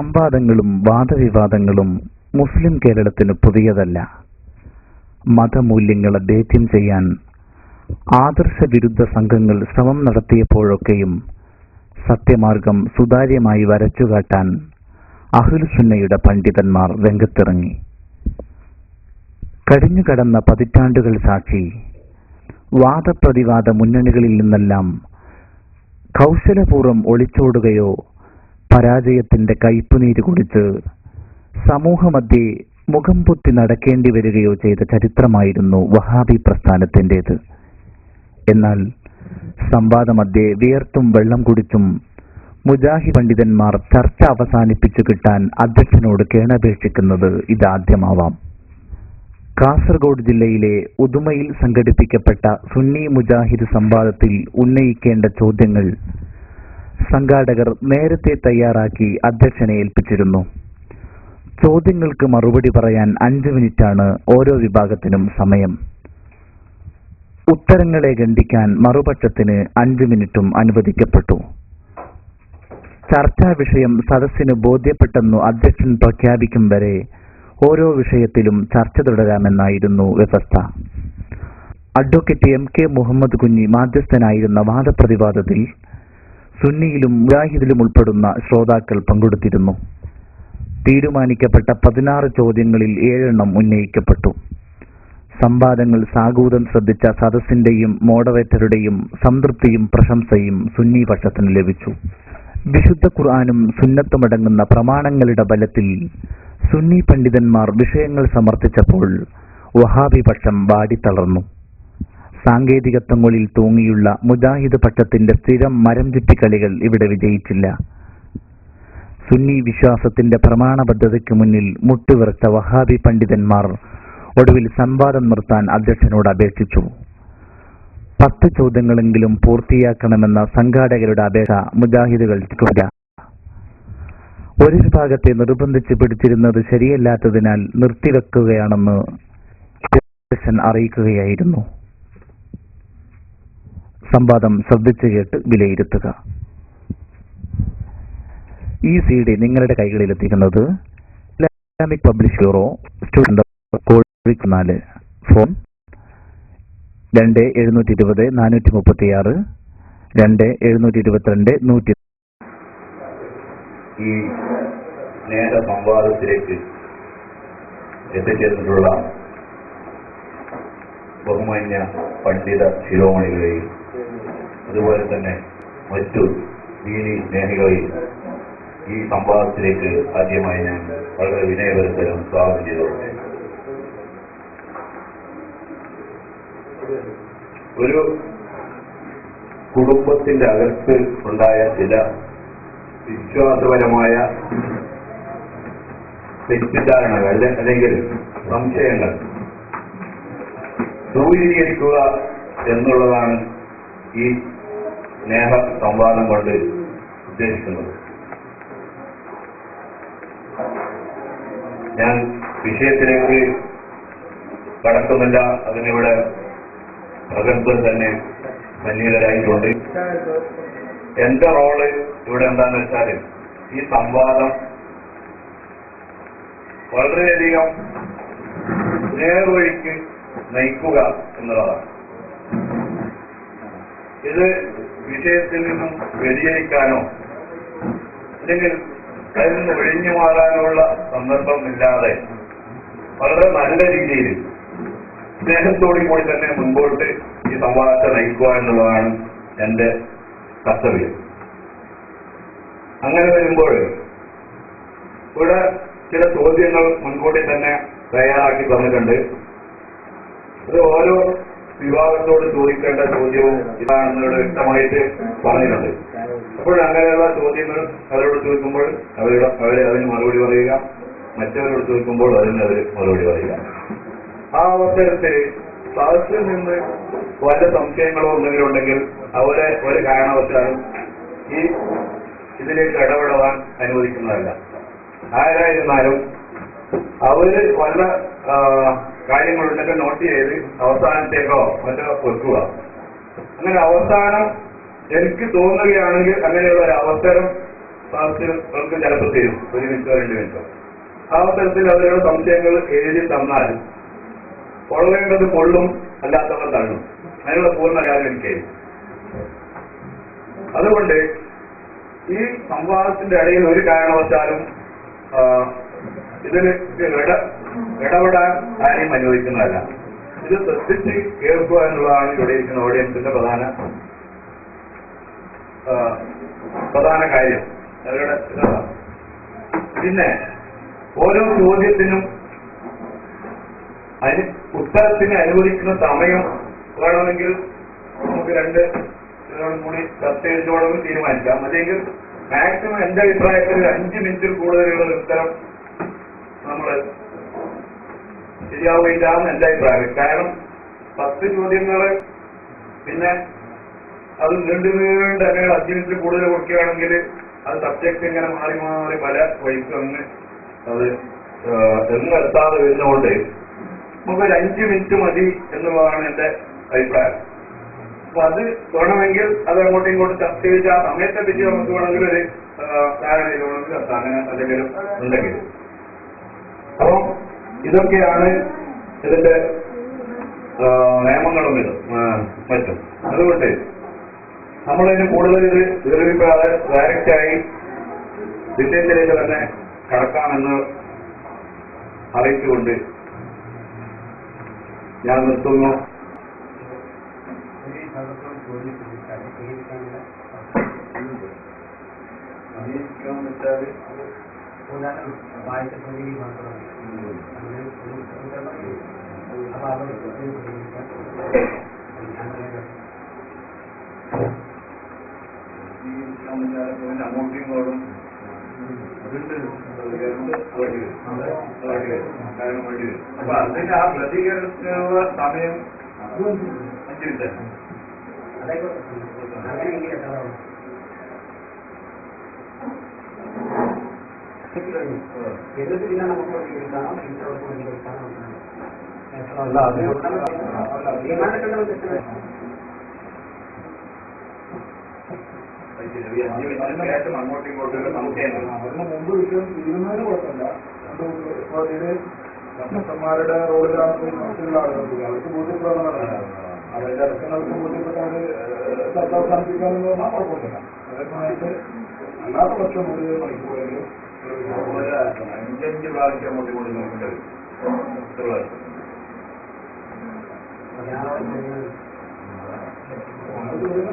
സംവാദങ്ങളും വാദവിവാദങ്ങളും മുസ്ലിം കേരളത്തിന് പുതിയതല്ല. മതമൂല്യങ്ങളെ ദൈത്യം ചെയ്യാൻ ആദർശവിരുദ്ധ സംഘങ്ങൾ ശ്രമം നടത്തിയപ്പോഴൊക്കെയും സത്യമാർഗം സുതാര്യമായി വരച്ചുകാട്ടാൻ അഹ്ലുസുന്നയുടെ പണ്ഡിതന്മാർ രംഗത്തിറങ്ങി. കഴിഞ്ഞുകടന്ന പതിറ്റാണ്ടുകൾ സാക്ഷി വാദപ്രതിവാദ മുന്നണികളിൽ നിന്നെല്ലാം കൗശലപൂർവ്വം ഒളിച്ചോടുകയോ പരാജയത്തിന്റെ കയ്പുനീര് കുടിച്ച് സമൂഹമധ്യേ മുഖം പൊത്തി നടക്കേണ്ടി വരികയോ ചെയ്ത ചരിത്രമായിരുന്നു വഹാബി പ്രസ്ഥാനത്തിൻ്റെത്. എന്നാൽ സംവാദമധ്യേ വിയർത്തും വെള്ളം കുടിച്ചും മുജാഹിദ് പണ്ഡിതന്മാർ ചർച്ച അവസാനിപ്പിച്ചു കിട്ടാൻ അധ്യക്ഷനോട് കേണപേക്ഷിക്കുന്നത് ഇതാദ്യമാവാം. കാസർഗോഡ് ജില്ലയിലെ ഉദുമയിൽ സംഘടിപ്പിക്കപ്പെട്ട സുന്നി മുജാഹിദ് സംവാദത്തിൽ ഉന്നയിക്കേണ്ട ചോദ്യങ്ങൾ സംഘാടകർ നേരത്തെ തയ്യാറാക്കി അധ്യക്ഷനെ ഏൽപ്പിച്ചിരുന്നു. ചോദ്യങ്ങൾക്ക് മറുപടി പറയാൻ 5 മിനിറ്റാണ് ഓരോ വിഭാഗത്തിനും സമയം. ഉത്തരങ്ങളെ ഖണ്ഡിക്കാൻ മറുപക്ഷത്തിന് 5 മിനിറ്റും അനുവദിക്കപ്പെട്ടു. ചർച്ചാ വിഷയം സദസ്സിന് ബോധ്യപ്പെട്ടെന്നു അധ്യക്ഷൻ പ്രഖ്യാപിക്കും വരെ ഓരോ വിഷയത്തിലും ചർച്ച തുടരാമെന്നായിരുന്നു വ്യവസ്ഥ. അഡ്വക്കേറ്റ് MK മുഹമ്മദ് കുഞ്ഞി മാധ്യസ്ഥനായിരുന്ന വാദപ്രതിവാദത്തിൽ സുന്നിയിലും മുജാഹിദിലും ഉൾപ്പെടുന്ന ശ്രോതാക്കൾ പങ്കെടുത്തിരുന്നു. തീരുമാനിക്കപ്പെട്ട 16 ചോദ്യങ്ങളിൽ 7 എണ്ണം ഉന്നയിക്കപ്പെട്ടു. സംവാദങ്ങൾ സാഗൂതം ശ്രദ്ധിച്ച സദസ്സിന്റെയും മോഡറേറ്ററുടെയും സംതൃപ്തിയും പ്രശംസയും സുന്നി പക്ഷത്തിന് ലഭിച്ചു. വിശുദ്ധ ഖുർആനും സുന്നത്തുമടങ്ങുന്ന പ്രമാണങ്ങളുടെ ബലത്തിൽ സുന്നി പണ്ഡിതന്മാർ വിഷയങ്ങൾ സമർത്ഥിച്ചപ്പോൾ വഹാബി പക്ഷം വാടിത്തളർന്നു. സാങ്കേതികത്വങ്ങളിൽ തൂങ്ങിയുള്ള മുജാഹിദ് പക്ഷത്തിന്റെ സ്ഥിരം മരം ചുറ്റിക്കളികൾ ഇവിടെ വിജയിച്ചില്ല. സുന്നി വിശ്വാസത്തിന്റെ പ്രമാണബദ്ധതയ്ക്ക് മുന്നിൽ മുട്ടുവിറച്ച വഹാബി പണ്ഡിതന്മാർ ഒടുവിൽ സംവാദം നിർത്താൻ അധ്യക്ഷനോട് അപേക്ഷിച്ചു. 10 ചോദ്യങ്ങളെങ്കിലും പൂർത്തിയാക്കണമെന്ന സംഘാടകരുടെ അപേക്ഷ മുജാഹിദുകൾക്കില്ല. ഒരു വിഭാഗത്തെ നിർബന്ധിച്ച് പിടിച്ചിരുന്നത് ശരിയല്ലാത്തതിനാൽ നിർത്തിവെക്കുകയാണെന്ന് അധ്യക്ഷൻ അറിയിക്കുകയായിരുന്നു. സംവാദം ശ്രദ്ധിച്ചു കേട്ട് വിലയിരുത്തുക. ഈ CD നിങ്ങളുടെ കൈകളിലെത്തിക്കുന്നത് Islamic publish bureau, student 4 phone 2720 436 2722 ഈ നേര സംവാദത്തിലേക്ക് എത്തിച്ചേർന്നിട്ടുള്ള ബഹുമാന്യ പണ്ഡിത ശിരോമണികളെയും അതുപോലെ തന്നെ മറ്റു ദീനി സ്നേഹികളെയും ഈ സംവാദത്തിലേക്ക് ആദ്യമായി ഞാൻ വളരെ വിനയപരസ്പരം സ്വാഗതം ചെയ്തോളൂ. ഒരു കുടുംബത്തിന്റെ അകത്ത് ഉണ്ടായ ചില വിശ്വാസപരമായ തെറ്റിദ്ധാരണകൾ അല്ലെങ്കിൽ സംശയങ്ങൾ ദൂരീകരിക്കുക എന്നുള്ളതാണ് ഈ സ്നേഹ സംവാദം കൊണ്ട് ഉദ്ദേശിക്കുന്നത്. ഞാൻ വിഷയത്തിലേക്ക് കടക്കുന്നില്ല. അതിനിവിടെ പ്രഗത്ഭർ തന്നെ സന്നിഹിതരായിട്ടുണ്ട്. എന്റെ റോള് ഇവിടെ എന്താന്ന് വെച്ചാൽ ഈ സംവാദം വളരെയധികം നേർവഴിക്ക് നയിക്കുക എന്നുള്ളതാണ്. ഇത് വിഷയത്തിൽ നിന്നും വ്യതിചലിക്കാനോ അല്ലെങ്കിൽ അതിൽ നിന്ന് ഒഴിഞ്ഞു മാറാനുള്ള സന്ദർഭം ഇല്ലാതെ വളരെ നല്ല രീതിയിൽ സ്നേഹത്തോടു കൂടി തന്നെ മുൻപോട്ട് ഈ സംവാദത്തെ നയിക്കുക എന്നുള്ളതാണ് എന്റെ കർത്തവ്യം. അങ്ങനെ വരുമ്പോൾ ഇവിടെ ചില ചോദ്യങ്ങൾ മുൻകൂട്ടി തന്നെ തയ്യാറാക്കി തന്നിട്ടുണ്ട്. അത് ഓരോ വിഭാഗത്തോട് ചോദിക്കേണ്ട ചോദ്യവും ഇതാണെന്നോട് വ്യക്തമായിട്ട് പറഞ്ഞിട്ടുണ്ട്. അപ്പോൾ അങ്ങനെയുള്ള ചോദ്യങ്ങൾ അവരോട് ചോദിക്കുമ്പോൾ അവരെ അതിന് മറുപടി പറയുക, മറ്റവരോട് ചോദിക്കുമ്പോൾ അതിന് അവർ മറുപടി പറയുക. ആ അവസരത്തിൽ സദസ്സിൽ നിന്ന് വല്ല സംശയങ്ങളോ എന്തെങ്കിലും ഉണ്ടെങ്കിൽ അവരെ ഒരു കാരണവശാലും ഈ ഇതിലേക്ക് ഇടപെടാൻ അനുവദിക്കുന്നതല്ല. ആരായിരുന്നാലും അവര് വല്ല കാര്യങ്ങളുണ്ടെങ്കിൽ നോട്ട് ചെയ്ത് അവസാനത്തേക്കോ മറ്റോ വെക്കുക. അങ്ങനെ അവസാനം എനിക്ക് തോന്നുകയാണെങ്കിൽ അങ്ങനെയുള്ള ഒരു അവസരം ക്ലാസ്സുകൾക്ക് ചിലപ്പോൾ തരും 1 മിനിറ്റോ 2 മിനിറ്റോ. ആ അവസരത്തിൽ അവരുടെ സംശയങ്ങൾ എഴുതി തന്നാൽ കൊള്ളേണ്ടത് കൊള്ളും, അല്ലാത്തവർ തള്ളും. അതിനുള്ള പൂർണ്ണ കാര്യം എനിക്കായിരിക്കും. അതുകൊണ്ട് ഈ സംവാദത്തിന്റെ ഇടയിൽ ഒരു കാരണവശാലും ഇതിന് ഇടപെടാൻ ആരെയും അനുവദിക്കുന്നതല്ല. ഇത് ശ്രദ്ധിച്ച് കേൾക്കുക എന്നുള്ളതാണ് ഇവിടെ ഇരിക്കുന്ന ഓഡിയൻസിന്റെ പ്രധാന കാര്യം. അവരുടെ പിന്നെ ഓരോ ചോദ്യത്തിനും ഉത്തരത്തിന് അനുവദിക്കുന്ന സമയം വേണമെങ്കിൽ നമുക്ക് 2 കൂടി ചർച്ച ചെയ്തുകൊണ്ടെന്ന് തീരുമാനിക്കാം. അല്ലെങ്കിൽ മാക്സിമം എന്റെ അഭിപ്രായത്തിൽ 5 മിനിറ്റിൽ കൂടുതലുള്ള ഉത്തരം നമ്മൾ ശരിയാവുകയില്ലാന്ന് എന്റെ അഭിപ്രായം. കാരണം 10 ചോദ്യങ്ങള് പിന്നെ അത് നീണ്ട് അങ്ങനെ 5 മിനിറ്റിൽ കൂടുതൽ കൊടുക്കുകയാണെങ്കിൽ അത് സബ്ജക്ട് ഇങ്ങനെ മാറി മാറി പല വഴിക്കും അങ്ങ് അത് എത്താതെ വരുന്നതുകൊണ്ട് നമുക്കൊരു 5 മിനിറ്റ് മതി എന്നുള്ളതാണ് എന്റെ അഭിപ്രായം. അപ്പൊ അത് വേണമെങ്കിൽ അത് അങ്ങോട്ടും ഇങ്ങോട്ടും ചർച്ച ചെയ്ത് ആ സമയത്തെ പറ്റി നമുക്ക് വേണമെങ്കിൽ ഒരു ധാരണയിലാണെങ്കിൽ അങ്ങനെ എന്തെങ്കിലും ഉണ്ടെങ്കിൽ. അപ്പൊ ഇതൊക്കെയാണ് ഇതിന്റെ നിയമങ്ങളും മറ്റും. അതുകൊണ്ട് നമ്മളിതിന് കൂടുതൽ ഇത് ദീർഘിക്കാതെ ഡയറക്റ്റായി വിഷയത്തിലേക്ക് തന്നെ കടക്കാമെന്ന് അറിയിച്ചുകൊണ്ട് ഞാൻ നിർത്തുന്നു. അങ്ങോട്ടും അപ്പൊ അതിന് ആ പ്രതികരണത്തിനുള്ള സമയം 5 മിനിറ്റ്. അങ്ങോട്ടും ഇങ്ങോട്ടും നമുക്ക് അതിന് മുമ്പ് വിഷയം തീരുന്നതിന് കുഴപ്പമില്ല. ഡോക്ടർമാരുടെ റോളിലാണ് മറ്റുള്ള ആളുകൾക്ക് അവർക്ക് ബോധ്യപ്പെടുന്നതാണ്. അവരുടെ ഇടക്കങ്ങൾക്ക് ബോധ്യപ്പെട്ടവര് അവസാനിപ്പിക്കാമെന്ന് പറഞ്ഞാൽ കുഴപ്പമില്ല. അതേസമയത്ത് അല്ലാത്ത പക്ഷം 1 മണിക്കൂറെങ്കിലും 5 പ്രാവശ്യം അങ്ങോട്ടും ഇങ്ങോട്ടും നോക്കേണ്ടത്.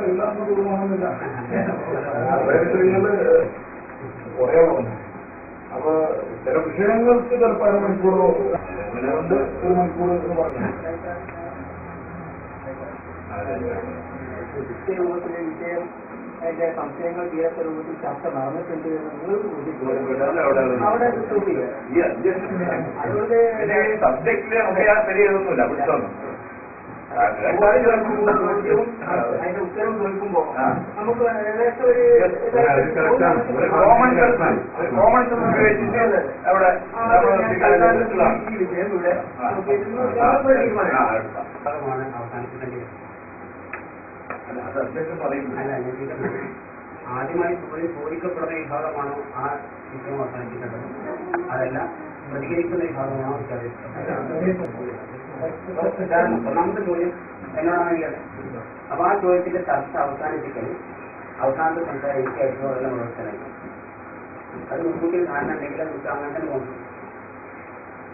എല്ലാം തീരുമാനമില്ല. കുറേ അപ്പൊ ചില വിഷയങ്ങൾക്ക് ചിലപ്പോൾ 1 മണിക്കൂറോ അതുകൊണ്ട് 1 മണിക്കൂർ എന്ന് പറഞ്ഞു. വിഷയം അതിന്റെ സംശയങ്ങൾ തീരാത്ത രൂപത്തിൽ ചർച്ച നടന്നിട്ടുണ്ട് സബ്ജക്റ്റില് നമുക്ക് ശരിയൊന്നുമില്ല. അതിന്റെ ഉത്തരം ചോദിക്കുമ്പോ നമുക്ക് ഏകദേശം ഒരു കോമൺ സെൻസ് ഉപയോഗിച്ചിട്ട് അവിടെ ഈ വിഷയം ഇവിടെ ആദ്യമായി ചോദിക്കപ്പെടുന്ന വിഭാഗമാണോ ആ വിഷയം അവസാനിപ്പിക്കേണ്ടത്? അതല്ല പ്രതികരിക്കുന്ന വിഭാഗമാണോ? ഒന്നാമത്തെ ചോദ്യം എന്നോടാണെങ്കിൽ അപ്പൊ ആ ചോദ്യത്തിന്റെ ചർച്ച അവസാനിപ്പിക്കലും അവസാനത്തെ സംസാരം എനിക്കായിട്ടുള്ള എല്ലാം വ്യവസ്ഥനായിരിക്കും. അത് മുൻകൂട്ടി കാരണം ഉണ്ടെങ്കിൽ നമുക്ക് അങ്ങനെ തന്നെ പോകും.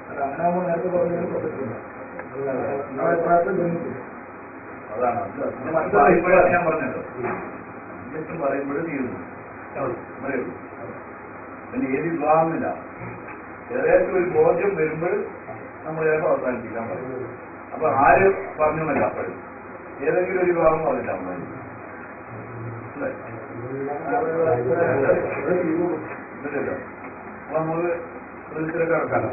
അങ്ങനെ നേരത്തെ പറഞ്ഞത് അഭിപ്രായത്തിൽ അതാണ് പറയുമ്പോഴേ ഞാൻ പറഞ്ഞല്ലോ. പറയുമ്പോഴും തീരുന്നു പിന്നെ ഏത് വിഭാഗമില്ല. ഏകദേശം ഒരു ബോധ്യം വരുമ്പോൾ നമ്മൾ ചിലപ്പോൾ അവസാനിപ്പിക്കാൻ പറയും. അപ്പൊ ആര് പറഞ്ഞു എന്നല്ല അപ്പോഴും ഏതെങ്കിലും ഒരു വിഭാഗം പറഞ്ഞിട്ടാ മതി. അപ്പൊ നമുക്ക് കിടക്കാലോ.